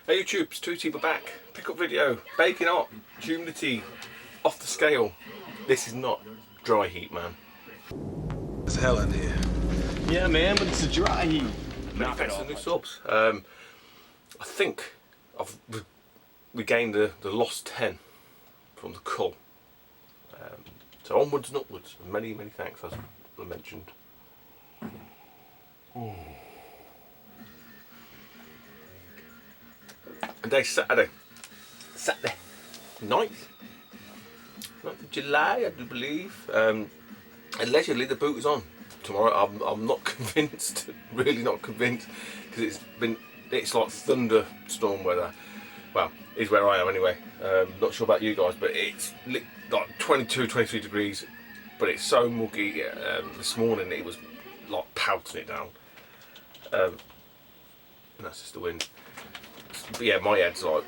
Hey YouTube, it's Tootie, we're back. Pick up video, baking hot, humidity off the scale. This is not dry heat, man. It's hell in here. Yeah, man, but it's a dry heat. Knock it off. New subs. I think I've regained the lost 10 from the cull. So onwards and upwards. Many, many thanks, as I mentioned. And today's Saturday. Saturday 9th of July, I do believe. And leisurely the boot is on. Tomorrow I'm not convinced, really not convinced, because it's like thunderstorm weather. Well, is where I am anyway. Not sure about you guys, but it's like 22, 23 degrees, but it's so muggy. This morning it was like pelting it down. And that's just the wind. But yeah, my head's like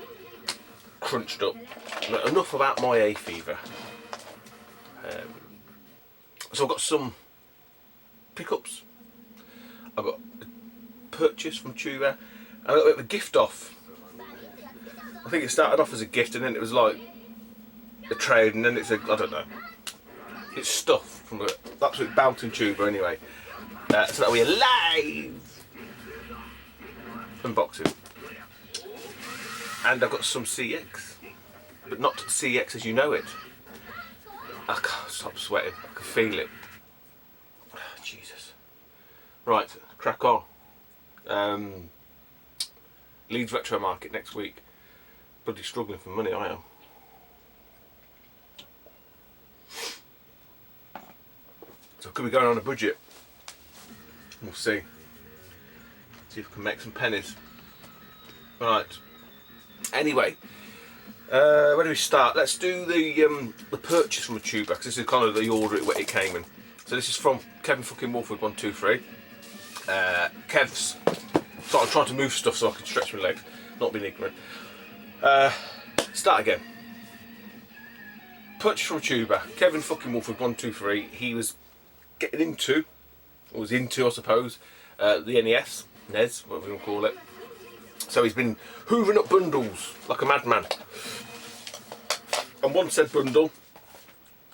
crunched up. Enough about my hay fever. So I've got some pickups. I've got a purchase from Tuber, and I got a bit of a gift off. I think it started off as a gift, and then it was like a trade, and then it's I don't know. It's stuff from an absolute bouncing Tuber anyway. So that we live unboxing. And I've got some CX, but not CX as you know it. I can't stop sweating, I can feel it. Oh, Jesus. Right, crack on. Leeds Retro Market next week. Bloody struggling for money, I am. So could be going on a budget. We'll see. See if we can make some pennies. Right. Anyway, where do we start? Let's do the purchase from a Tuber, because this is kind of the order it came in. So this is from Kevin fucking Wolfwood 123. Kev's. So I'm trying to move stuff so I can stretch my legs, not being ignorant. Start again. Purchase from a Tuber. Kevin fucking Wolfwood 123. He was getting into, or was into, I suppose, the NES, whatever you want to call it. So he's been hoovering up bundles like a madman. And one said bundle,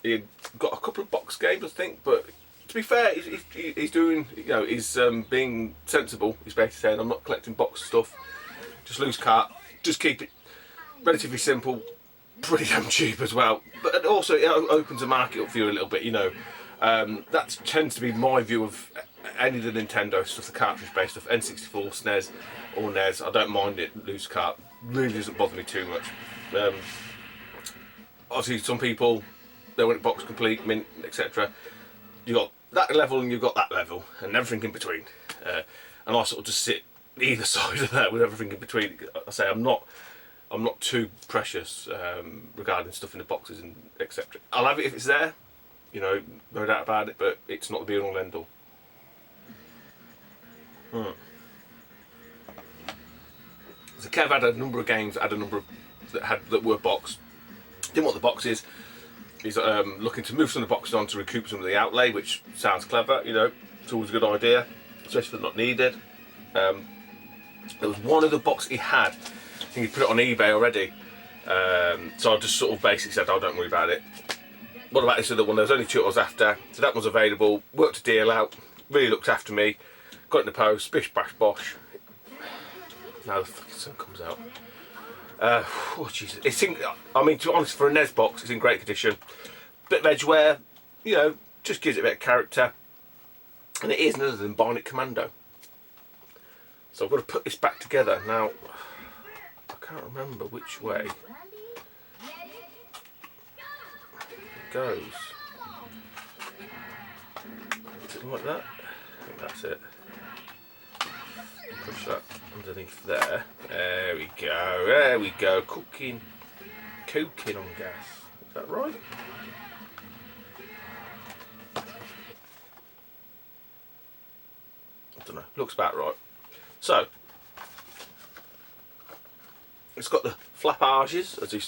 he got a couple of box games, I think. But to be fair, he's doing, you know, he's being sensible. He's basically saying, I'm not collecting box stuff, just loose cart, just keep it relatively simple, pretty damn cheap as well. But also it opens the market up for you a little bit, you know. That tends to be my view of any of the Nintendo stuff, the cartridge based stuff, N64, SNES or NES. I don't mind it, loose cart, really doesn't bother me too much. Obviously some people, they want it box complete, mint, etc. You've got that level and you've got that level and everything in between. And I sort of just sit either side of that with everything in between. I say I'm not too precious regarding stuff in the boxes and etc. I'll have it if it's there, you know, no doubt about it, but it's not the be all end all. So Kev had a number of games, had a number of that were boxed. Didn't want the boxes. He's looking to move some of the boxes on to recoup some of the outlay, which sounds clever, you know. It's always a good idea, especially if they're not needed. There was one other box he had. I think he put it on eBay already. So I just sort of basically said, oh, don't worry about it. What about this other one? There was only two I was after, so that one's available. Worked a deal out, really looked after me. Got in the post, bish bash bosh. Now the fucking sun comes out. Oh Jesus! It's in, I mean, to be honest, for a NES box, it's in great condition. Bit of edge wear, you know, just gives it a bit of character. And it is none other than Bionic Commando. So I've got to put this back together now. I can't remember which way it goes. Is it like that? I think that's it. Push that underneath there. There we go. There we go. Cooking on gas. Is that right? I don't know. Looks about right. So it's got the flapages, as a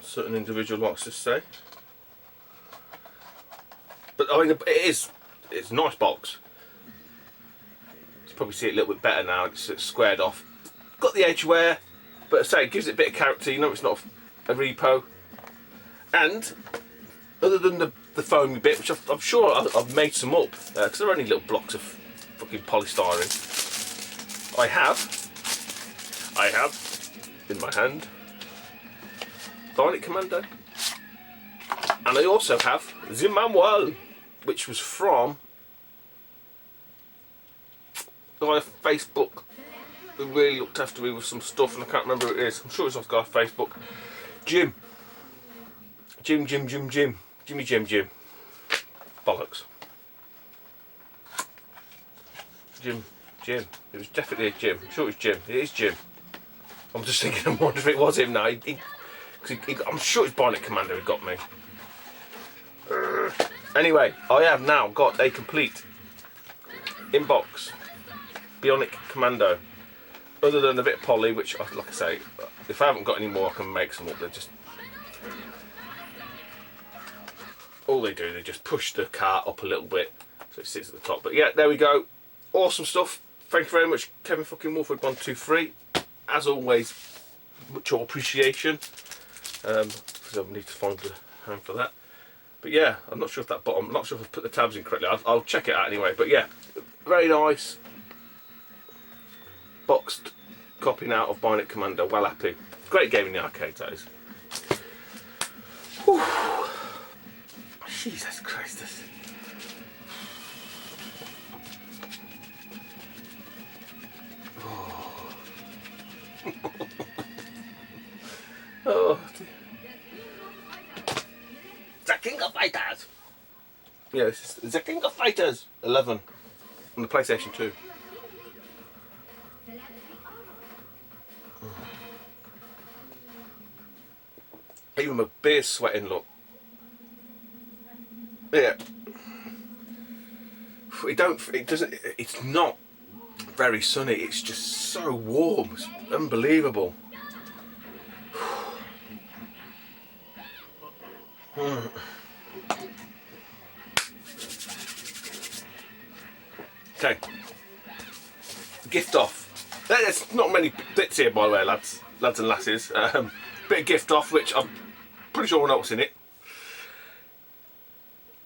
certain individual likes to say. But I mean, it's a nice box. Probably see it a little bit better now. It's squared off. Got the edge wear, But I say it gives it a bit of character. You know, it's not a repo. And other than the foamy bit, which I'm sure I've made some up, because they're only little blocks of fucking polystyrene. I have in my hand Bionic Commando, and I also have the manual, which was from a guy on Facebook who really looked after me with some stuff, and I can't remember who it is. I'm sure it's off guy on Facebook. Jim. Bollocks. Jim. It was definitely a Jim. I'm sure it was Jim. It is Jim. I'm just thinking, I wonder if it was him now. I'm sure it's Bionic Commando who got me. Anyway, I have now got a complete inbox Bionic Commando. Other than a bit of poly, which, like I say, if I haven't got any more, I can make some up. They're just... all they do, they just push the cart up a little bit so it sits at the top. But yeah, there we go. Awesome stuff. Thank you very much, Kevin fucking Wolford 123. As always, much appreciation. Because I need to find the home for that. But yeah, I'm not sure if that bottom, I'm not sure if I've put the tabs in correctly. I'll check it out anyway. But yeah, very nice. Boxed copy now of Bionic Commando. Well happy. Great game in the arcade, that is. Whew. Jesus Christ. Oh, dear. The King of Fighters. Yeah, this is The King of Fighters 11 on the PlayStation 2. Even my beer's sweating, look. Yeah. It's not very sunny, it's just so warm, it's unbelievable. Okay. Gift off. There's not many bits here, by the way, lads and lasses. Bit of gift off, which I'm pretty sure I know what's in it.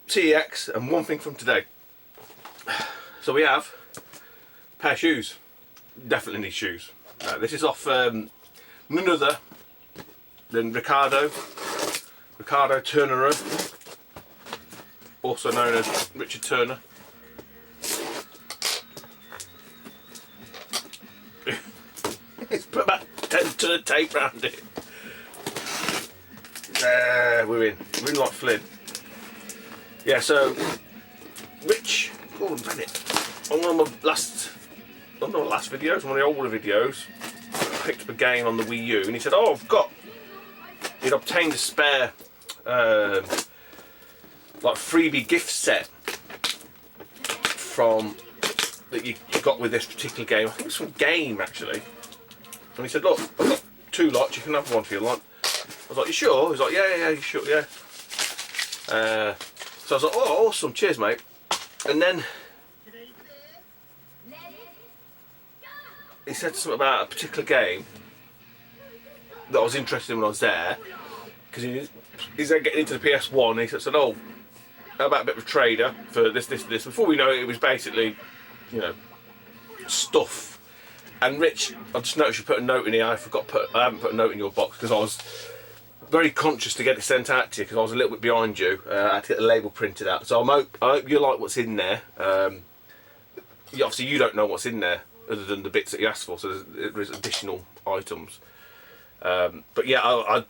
TEX and one thing from today. So we have a pair of shoes. Definitely need shoes. This is off none other than Ricardo Turner, also known as Richard Turner. It's put about 10 ton of tape around it. There, we're in like Flynn. Yeah, so Rich Gordon Bennett, on one of my last videos, one of the older videos, I picked up a game on the Wii U, and he said, "Oh, he'd obtained a spare, like freebie gift set that you got with this particular game. I think it's from Game actually." And he said, "Look, I've got 2 lots. You can have one if you want." I was like, "You sure?" He was like, "Yeah, you sure? Yeah." So I was like, "Oh, awesome, cheers, mate." And then he said something about a particular game that I was interested in when I was there, because he's then getting into the PS1. And he said, "Oh, how about a bit of a trader for this." Before we know it, it was basically, you know, stuff. And Rich, I just noticed you put a note in here. I haven't put a note in your box because I was very conscious to get it sent out to you because I was a little bit behind you. I had to get the label printed out. So I hope you like what's in there. Obviously you don't know what's in there other than the bits that you asked for, so there's additional items. But yeah,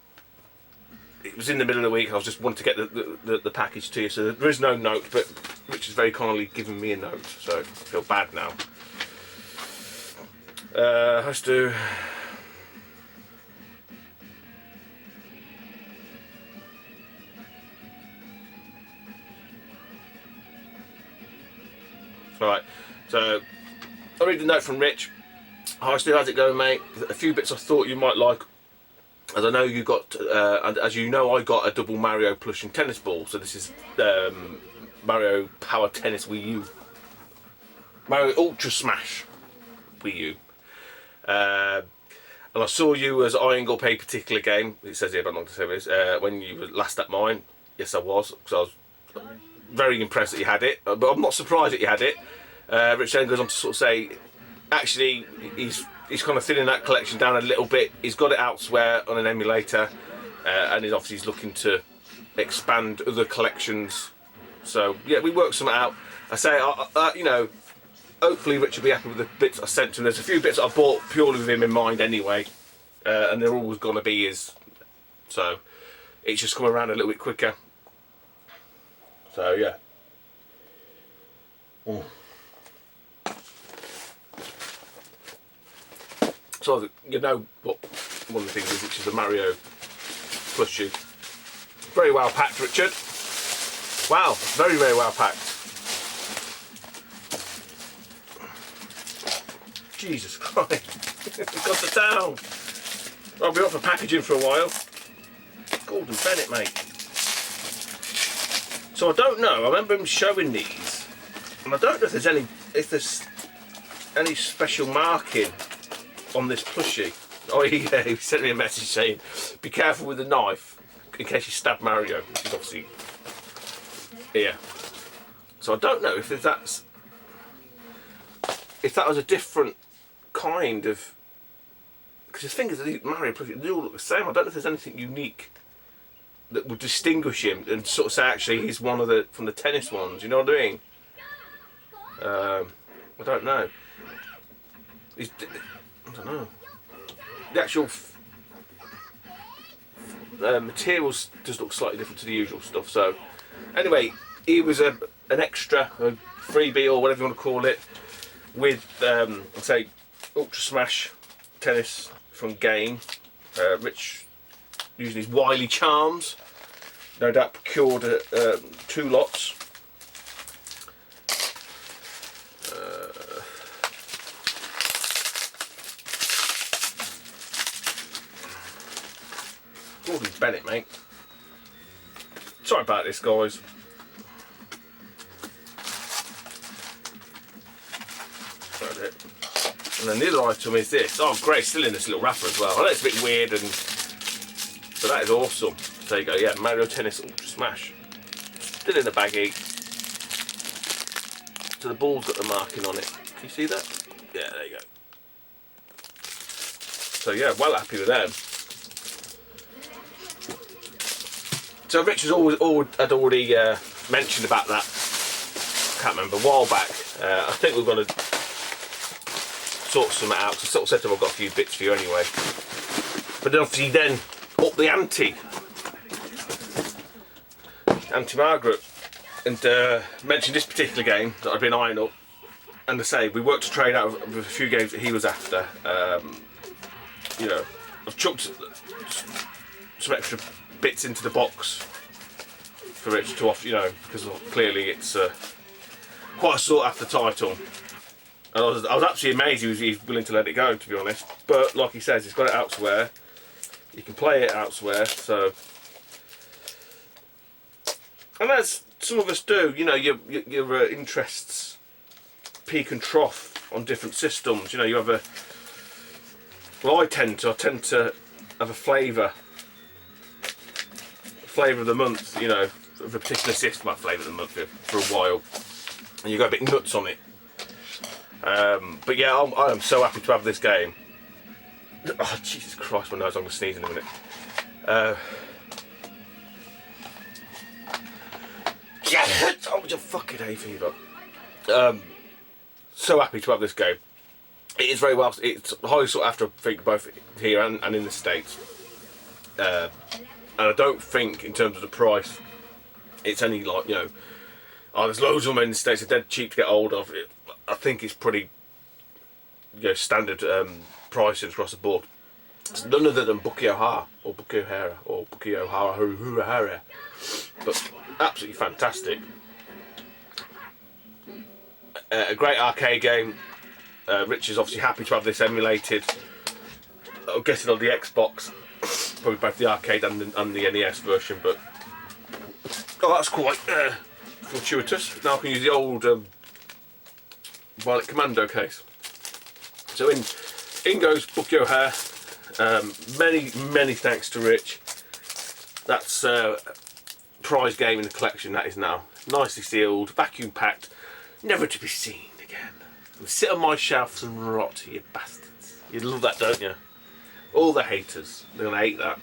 it was in the middle of the week. I was just wanting to get the package to you, so there is no note, but Rich has very kindly given me a note, so I feel bad now. Has to. Right, so I'll read the note from Rich. "Hi Stu, how's it going, mate? A few bits I thought you might like. As I know you got, and as you know, I got a double Mario plush and tennis ball. So this is Mario Power Tennis Wii U, Mario Ultra Smash Wii U. And I saw you as eyeing up a particular game. It says here, but I'm not going to say this. When you were last at mine, yes, I was, because I was very impressed that you had it. But I'm not surprised that you had it. Rich then goes on to sort of say, actually, he's kind of thinning that collection down a little bit. He's got it elsewhere on an emulator, and he's looking to expand other collections. So yeah, we worked some out. I say, you know, hopefully Rich will be happy with the bits I sent to him. There's a few bits I bought purely with him in mind anyway, and they're always going to be his. So it's just come around a little bit quicker. So yeah. So you know what one of the things is, which is the Mario plushie. Very well packed, Richard. Wow, very, very well packed. Jesus Christ. We've got to town. I'll be up for packaging for a while. Gordon Bennett, mate. So I don't know, I remember him showing these, and I don't know if there's any special marking on this plushie. Oh yeah, he sent me a message saying, be careful with the knife in case you stab Mario, which is obviously here. So I don't know if that was a different kind of, because the thing is, the Mario plushie, they all look the same. I don't know if there's anything unique that would distinguish him and sort of say actually he's one of the from the tennis ones. You know what I mean? I don't know. I don't know. The actual materials just look slightly different to the usual stuff. So anyway, he was an extra, a freebie or whatever you want to call it, with I'd say Ultra Smash Tennis from Game. Rich, using his wily charms, no doubt procured 2 lots. Gordon Bennett, mate. Sorry about this, guys. That's it. And then the other item is this. Oh, great! Still in this little wrapper as well. I know it's a bit weird, but that is awesome. There you go. Yeah, Mario Tennis Ultra Smash. Still in the baggie. So the ball's got the marking on it. Can you see that? Yeah, there you go. So yeah, well happy with them. So Rich had already mentioned about that. I can't remember, a while back. I think we're going to sort some out. So I sort of said to him, I've got a few bits for you anyway. But then obviously then up the ante. Auntie Margaret. And mentioned this particular game that I'd been eyeing up. And to say, we worked to trade out of a few games that he was after. You know, I've chucked some extra bits into the box for Rich to offer, you know, because clearly it's quite a sought after title. And I was absolutely amazed he was willing to let it go, to be honest. But like he says, he's got it elsewhere. You can play it elsewhere, so. And as some of us do, you know, your interests peak and trough on different systems. You know, you have a. Well, I tend to have a flavour of the month, you know, of a particular system. Well, flavour of the month for a while, and you go a bit nuts on it. But yeah, I am so happy to have this game. Oh Jesus Christ, my nose! I'm going to sneeze in a minute. Yeah, oh, you fucking hay fever. So happy to have this game. It is very well. It's highly sought after, I think, both here and in the States. And I don't think, in terms of the price, it's any like, you know, oh, there's loads of them in the States. They're dead cheap to get hold of. I think it's pretty, you know, standard pricing across the board. It's none other than Bucky O'Hara or Bucky O'Hara or Bucky O'Hara, but absolutely fantastic. A great arcade game. Rich is obviously happy to have this emulated. I'm guessing on the Xbox, probably both the arcade and the NES version. But oh, that's quite fortuitous. Now I can use the old Violet Commando case. So in goes Bucky O'Hare, Many thanks to Rich. That's prize game in the collection, that is now. Nicely sealed, vacuum packed, never to be seen again. It'll sit on my shelves and rot, you bastards. You love that, don't you? All the haters, they're going to hate that.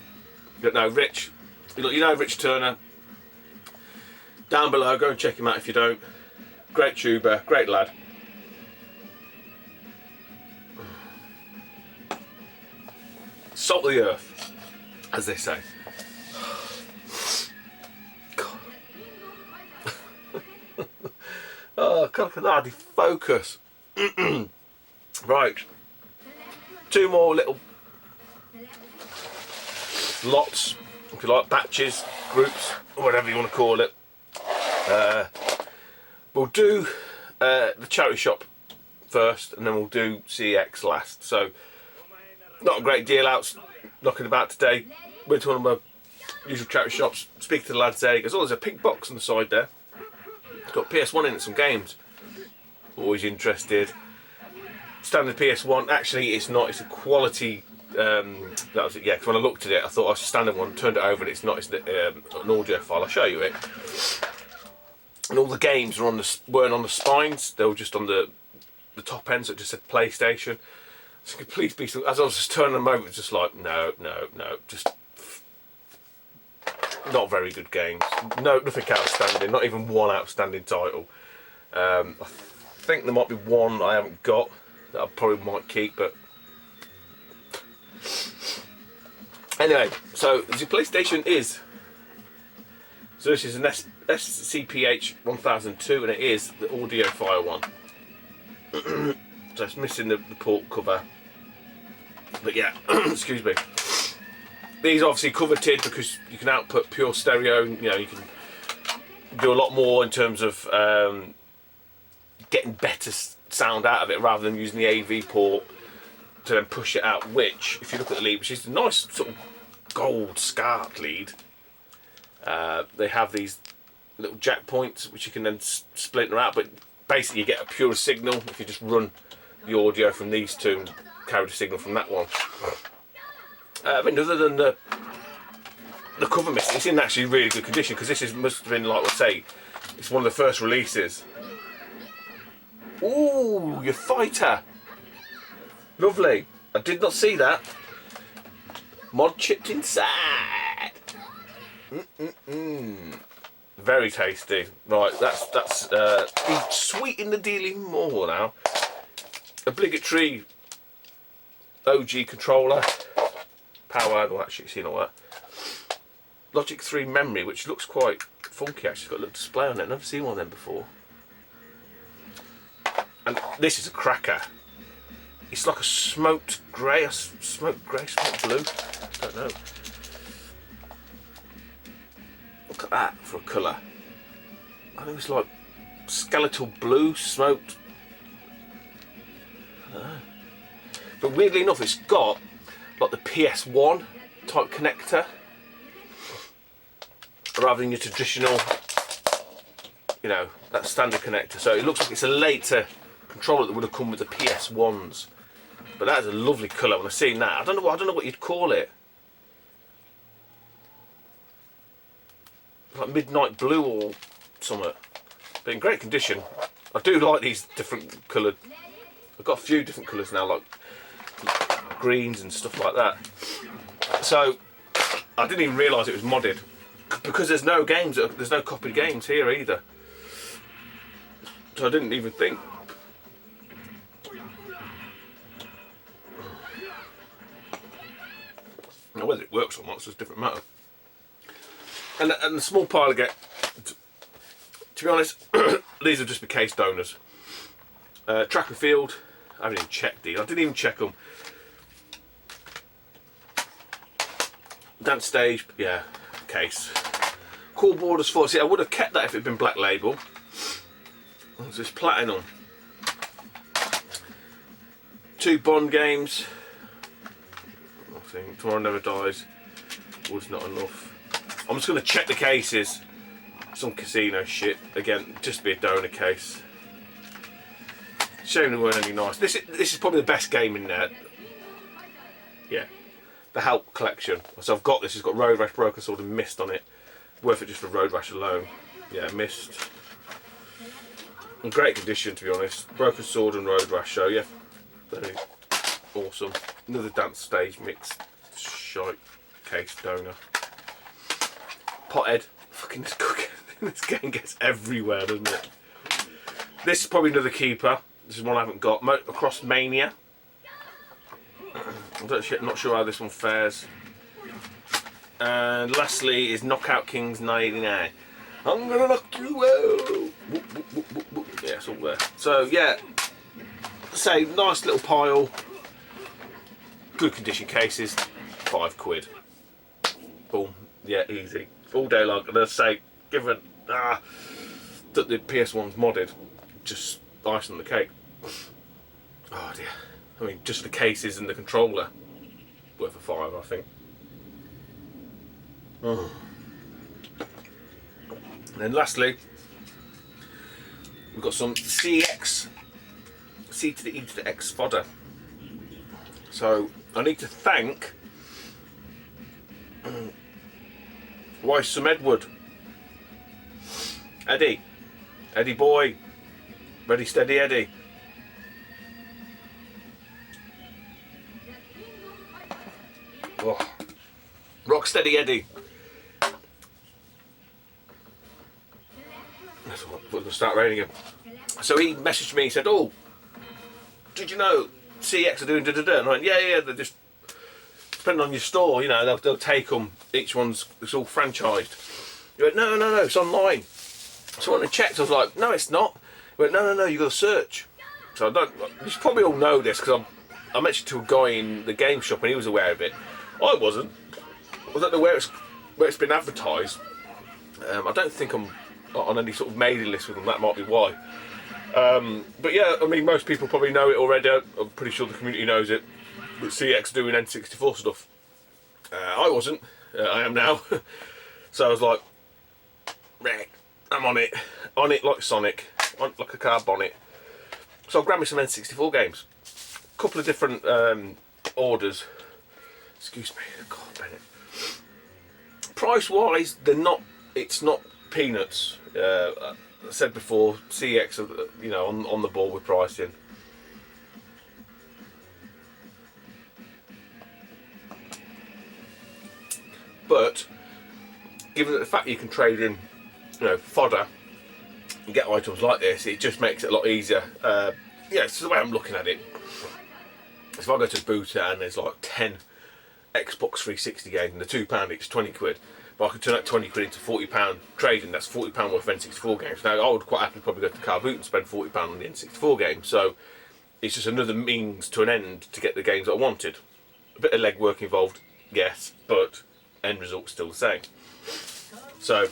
But no, Rich, you know Rich Turner. Down below, go and check him out if you don't. Great tuber, great lad. Salt of the earth, as they say. God. Oh, God, I can hardly focus. Right. Two more little lots, if you like, batches, groups, or whatever you want to call it. We'll do the charity shop first, and then we'll do CX last. So, not a great deal out knocking about today. Went to one of my usual charity shops, speak to the lads there. He goes, oh, there's a pink box on the side there. It's got PS1 in it, some games. Always interested. Standard PS1. Actually, it's not. It's a quality. That was it. Yeah, because when I looked at it, I thought I was a standard one. Turned it over, and it's not. It's an audio file. I'll show you it. And all the games weren't on the spines. They were just on the top end. So it just said PlayStation. It's a complete piece of, as I was just turning them over, it was just like, no, just not very good games. No, nothing outstanding, not even one outstanding title. I think there might be one I haven't got that I probably might keep, but anyway, so the PlayStation is, so this is an SCPH 1002, and it is the audiophile one. So it's missing the port cover, but yeah, excuse me. These are obviously coveted because you can output pure stereo. You know, you can do a lot more in terms of getting better sound out of it rather than using the AV port to then push it out. Which, if you look at the lead, which is a nice sort of gold scarred lead, they have these little jack points which you can then splinter out, but basically you get a pure signal if you just run the audio from these two and carry the signal from that one. I mean, other than the cover missing, it's in actually really good condition, because this must have been, like I say, it's one of the first releases. Ooh, your fighter. Lovely. I did not see that. Mod chipped inside. Very tasty. Right, that's sweeten the deal even more now. Obligatory OG controller, power, all that shit, seen all that. Logic 3 memory, which looks quite funky actually, it's got a little display on it, never seen one of them before. And this is a cracker. It's like a smoked grey, smoked blue, I don't know. Look at that for a colour. I think it's like skeletal blue, smoked. I don't know. But weirdly enough, it's got like the PS1 type connector rather than your traditional, you know, that standard connector. So it looks like it's a later controller that would have come with the PS1s. But that is a lovely colour. When I've seen that, I don't know what you'd call it. Like midnight blue or something. But in great condition. I do like these different coloured. I've got a few different colours now, like greens and stuff like that. So I didn't even realise it was modded, because there's no games, there's no copied games here either. So I didn't even think. Now whether it works or not is a different matter. And the small pile I get, to be honest, these have just been case donors. Track and field, I haven't even checked these. I didn't even check them. Dance stage, yeah, case. Core borders for, see, I would have kept that if it had been black label. There's this platinum. 2 Bond games. Nothing. Tomorrow Never Dies was not enough. I'm just going to check the cases. Some casino shit. Again, just be a donor case. Shame they weren't any nice. This is probably the best game in there. Yeah. the Help collection. So I've got this. It's got Road Rash, Broken Sword, and Mist on it. Worth it just for Road Rash alone. Yeah, Mist. In great condition, to be honest. Broken Sword and Road Rash. So yeah, very awesome. Another Dance Stage mix. Shite case donor. Pothead. Fucking this cooking. This game gets everywhere, doesn't it? This is probably another keeper. This is one I haven't got. Motocross Mania. I'm not sure how this one fares. And lastly is Knockout Kings 99. I'm gonna knock you out. Whoop, whoop, whoop, whoop, whoop. Yeah, it's all there. So yeah, say nice little pile. Good condition cases. £5. Boom. Yeah, easy. All day long. And as I say, given that the PS1's modded, just icing on the cake. Oh dear. I mean, just the cases and the controller, worth a £5, I think. Oh. And then lastly, we've got some CX, C to the E to the X fodder. So I need to thank why some Edward, Eddie boy, ready steady Eddie. Oh. Rocksteady Eddie. That's what, we're going to start raining again. So he messaged me, he said, "Oh, did you know CX are doing da-da-da?" And I went, yeah, they're just, depending on your store, you know, they'll take them, each one's, it's all franchised. He went, no, it's online. So when I checked, I was like, no, it's not. He went, no, you've got to search. So you probably all know this, because I mentioned to a guy in the game shop and he was aware of it. I wasn't. I don't know where it's been advertised. I don't think I'm on any sort of mailing list with them. That might be why. But yeah, I mean, most people probably know it already. I'm pretty sure the community knows it. But CX doing N64 stuff. I wasn't. I am now. So I was like, right, I'm on it. On it like Sonic. On it like a car bonnet. So I grabbed me some N64 games. A couple of different orders. Excuse me, God, Bennett. Price wise, it's not peanuts. I said before, CX are, you know, on the ball with pricing. But given the fact that you can trade in, you know, fodder and get items like this, it just makes it a lot easier. Yeah, it's the way I'm looking at it. If I go to Booter and there's like 10 Xbox 360 games and the £2 each, 20 quid. But I could turn that 20 quid into £40 trading. That's £40 worth of N64 games. Now I would quite happily probably go to Car Boot and spend £40 on the N64 game. So it's just another means to an end to get the games that I wanted. A bit of legwork involved, yes, but end result's still the same. So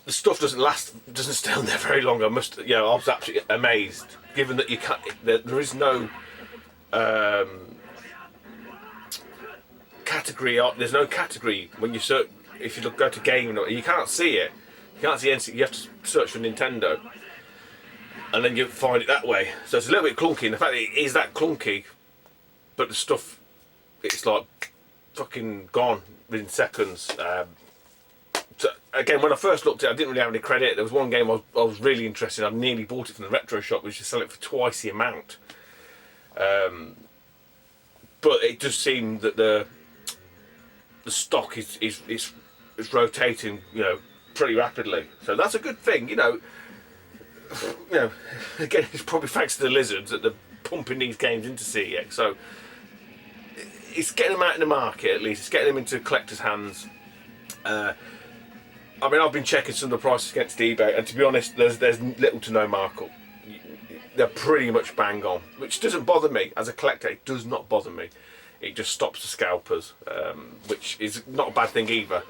the stuff doesn't stay on there very long. I was absolutely amazed, given that you can't. There is no category. There's no category when you search. If you go to game, you can't see it. You can't see anything. You have to search for Nintendo, and then you find it that way. So it's a little bit clunky. And the fact that it is that clunky, but the stuff, it's like fucking gone within seconds. So again, when I first looked at it, I didn't really have any credit. There was one game I was really interested in. I nearly bought it from the retro shop, which is selling it for twice the amount. But it does seem that the stock is rotating, you know, pretty rapidly. So that's a good thing, you know. You know, again, it's probably thanks to the lizards that they're pumping these games into CEX. So it's getting them out in the market, at least. It's getting them into collectors' hands. I mean, I've been checking some of the prices against eBay, and to be honest, there's little to no markup. They're pretty much bang on, which doesn't bother me. As a collector, it does not bother me. It just stops the scalpers, which is not a bad thing either,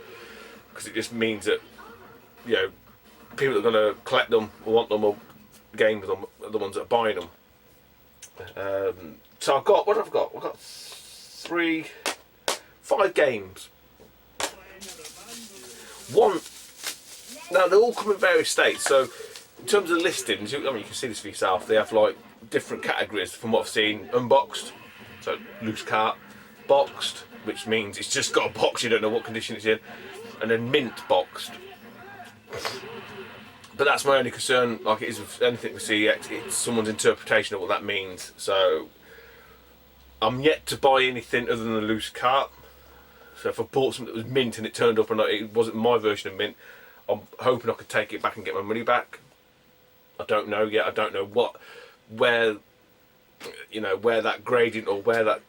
because it just means that, you know, people that are going to collect them or want them or game them are the ones that are buying them. So I've got, I've got 5 games. One, now they all come in various states, so in terms of listings, I mean, you can see this for yourself, they have like different categories from what I've seen. Unboxed, so loose cart, boxed, which means it's just got a box, you don't know what condition it's in, and then mint boxed. But that's my only concern, like it is with anything with CEX, it's someone's interpretation of what that means. So I'm yet to buy anything other than a loose cart. So if I bought something that was mint and it turned up and it wasn't my version of mint, I'm hoping I could take it back and get my money back. I don't know yet. I don't know where that gradient or where that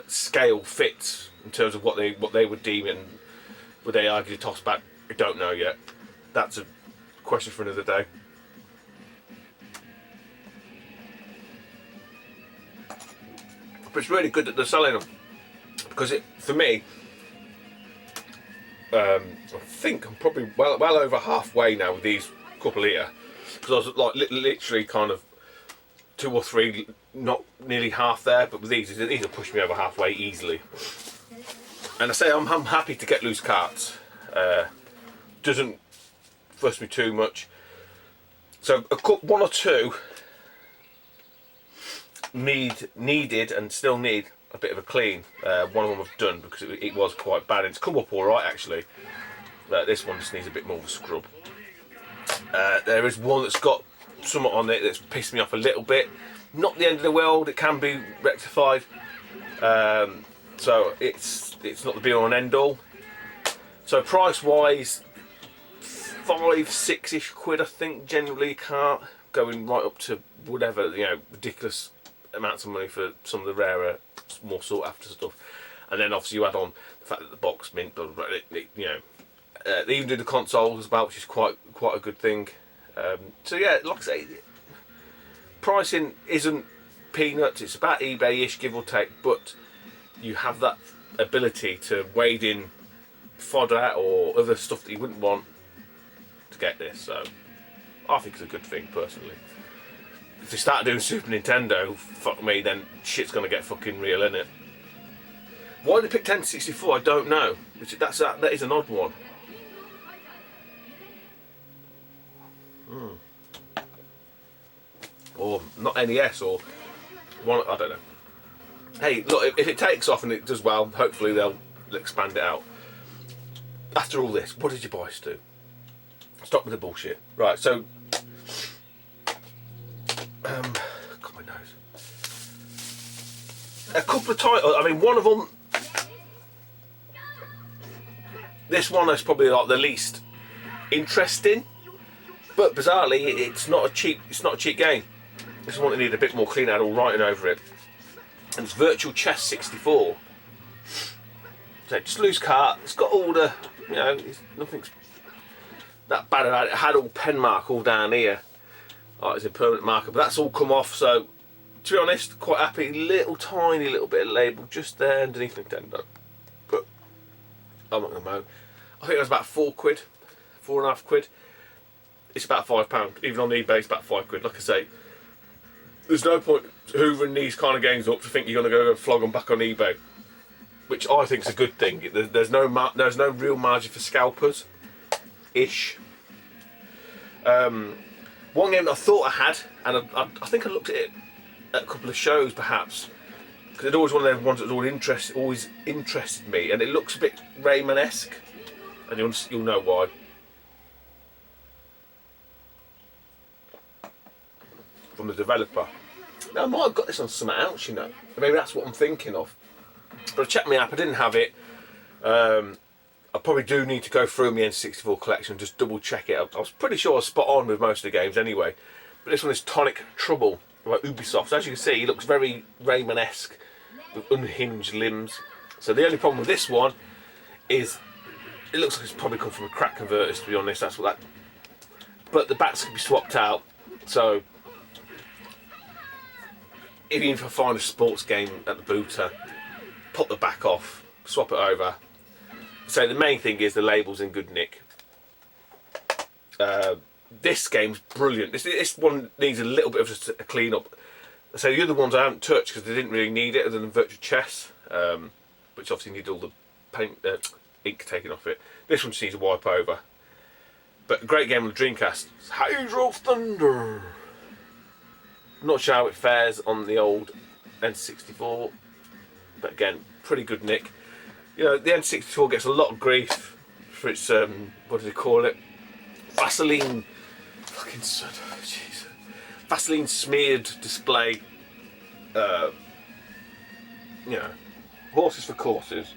scale fits in terms of what they would deem it, and would they argue to toss back? I don't know yet. That's a question for another day. But it's really good that they're selling them, because for me, I think I'm probably well over halfway now with these couple here, because I was like literally kind of 2 or 3, not nearly half there, but with these will push me over halfway easily. And I say I'm happy to get loose carts. Doesn't fuss me too much. So one or two needed and still need a bit of a clean. One of them I've done because it was quite bad. It's come up all right actually. This one just needs a bit more of a scrub. There is one that's got something on it that's pissed me off a little bit. Not the end of the world. It can be rectified. So it's not the be all and end all. So price wise, 5-6ish quid I think generally cart, going right up to whatever, ridiculous amounts of money for some of the rarer, more sought after stuff. And then obviously you add on the fact that the box mint, they even do the consoles as well, which is quite a good thing. So yeah, like I say, pricing isn't peanuts. It's about eBay-ish, give or take, but you have that ability to wade in fodder or other stuff that you wouldn't want to get this. So I think it's a good thing personally. If they start doing Super Nintendo, fuck me, then shit's gonna get fucking real, innit? Why they pick 1064, I don't know. That is an odd one. Or not NES or one, I don't know. Hey, look, if it takes off and it does well, hopefully they'll expand it out. After all this, what did you buy, Stu? Stop with the bullshit. Right, so got my nose. A couple of titles. I mean, one of them. This one is probably like the least interesting, but bizarrely, it's not a cheap game. This is one that needed a bit more clean out, all writing over it. And it's Virtual Chess 64. So just loose cart. It's got all the, nothing's that bad about it. It had all pen mark all down here. It's a permanent marker, but that's all come off. So to be honest, quite happy. Tiny little bit of label just there underneath Nintendo. But I'm not gonna moan. I think it was about £4, 4.5 quid. It's about £5. Even on eBay, it's about £5. Like I say, there's no point hoovering these kind of games up to think you're gonna go flog them back on eBay, which I think is a good thing. There's no real margin for scalpers, ish. One game that I thought I had, and I think I looked at it at a couple of shows perhaps, because it's always one of those ones that's always interested me, and it looks a bit Rayman-esque, and you'll know why. From the developer. Now I might have got this on something else, maybe that's what I'm thinking of. But I checked my app, I didn't have it. I probably do need to go through my N64 collection and just double check it. I was pretty sure I was spot on with most of the games anyway. But this one is Tonic Trouble by Ubisoft. So as you can see, he looks very Rayman-esque with unhinged limbs. So the only problem with this one is it looks like it's probably come from a crack converter, to be honest. That's what that. But the backs can be swapped out. So even if I find a sports game at the booter, pop the back off, swap it over. So the main thing is the label's in good nick. This game's brilliant. This one needs a little bit of just a clean up. So the other ones I haven't touched because they didn't really need it, other than Virtual Chess, which obviously needed all the paint, ink taken off it. This one just needs a wipe over. But a great game on the Dreamcast. Hydro Thunder. Not sure how it fares on the old N64, but again, pretty good nick. You know, the N64 gets a lot of grief for its what do they call it? Vaseline, fucking son, jeez, Vaseline smeared display. You know, horses for courses.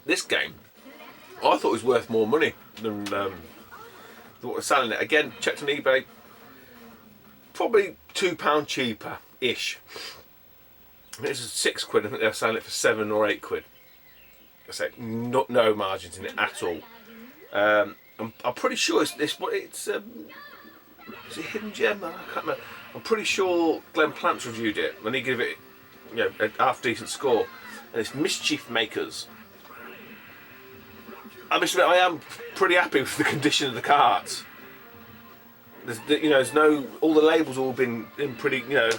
This game, I thought was worth more money than what was selling it. Again, checked on eBay, probably £2 cheaper-ish. This is £6. I think they're selling it for £7 or £8. I say no margins in it at all. I'm pretty sure it's this. It's is it Hidden Gem? I can't remember. I'm pretty sure Glenn Plants reviewed it and he gave it, you know, a half decent score. And it's Mischief Makers. I must admit, I am pretty happy with the condition of the cards. You know, there's no, all the labels all been in pretty, you know,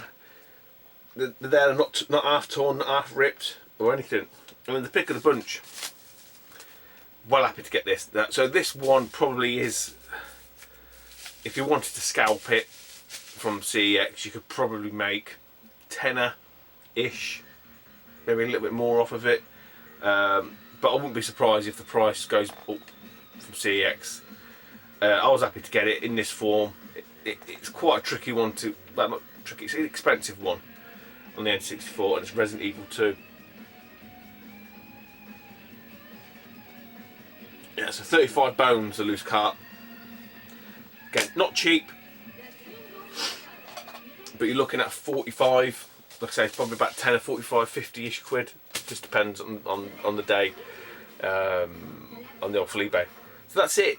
they're not half torn, not half ripped or anything. I mean, the pick of the bunch. Well happy to get this. So this one probably is, if you wanted to scalp it from CEX, you could probably make tenner-ish, maybe a little bit more off of it. But I wouldn't be surprised if the price goes up from CEX. I was happy to get it in this form. It's quite a tricky one to, well, not tricky, it's an expensive one on the N64, and it's Resident Evil 2. Yeah, so 35 bones, a loose cart. Again, not cheap, but you're looking at 45, like I say, it's probably about 10 or 45, 50-ish quid. Just depends on the day, on the old eBay. So that's it.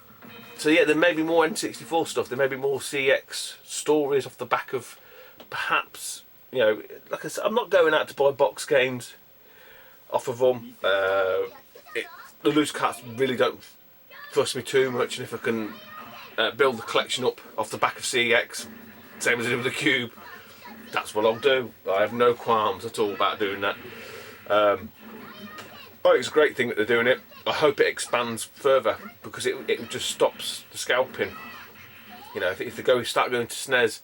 So yeah, there may be more N64 stuff, there may be more CX stories off the back of, perhaps, you know, like I said, I'm not going out to buy box games off of them. The loose carts really don't fuss me too much, and if I can build the collection up off the back of CX, same as I did with the Cube, that's what I'll do. I have no qualms at all about doing that. I think it's a great thing that they're doing it. I hope it expands further, because it just stops the scalping. You know, if they start going to SNES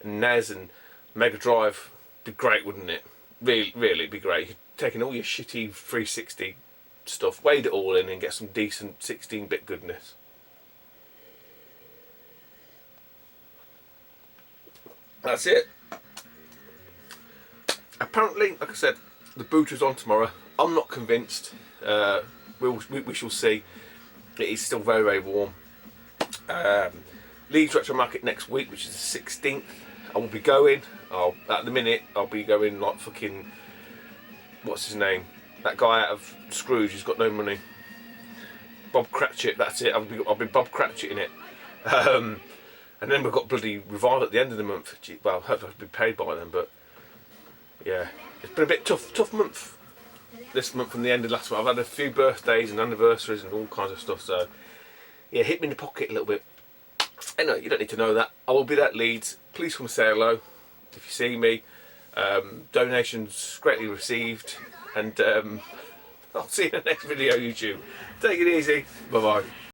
and NES and Mega Drive, it'd be great, wouldn't it? Really, it'd be great. You're taking all your shitty 360 stuff, wade it all in and get some decent 16-bit goodness. That's it. Apparently, like I said, the boot is on tomorrow. I'm not convinced. We shall see. It is still very, very warm. Leeds Retro Market next week, which is the 16th. I will be going. At the minute, I'll be going like fucking, what's his name? That guy out of Scrooge, he's got no money. Bob Cratchit, that's it. I'll be Bob Cratchit in it. And then we've got bloody Revival at the end of the month. Gee, well, hopefully I'll be paid by then, but yeah, it's been a bit tough month this month from the end of last month. I've had a few birthdays and anniversaries and all kinds of stuff, so yeah, hit me in the pocket a little bit. Anyway, you don't need to know that. I will be at Leeds. Please come say hello if you see me. Donations greatly received, and I'll see you in the next video, YouTube. Take it easy. Bye bye.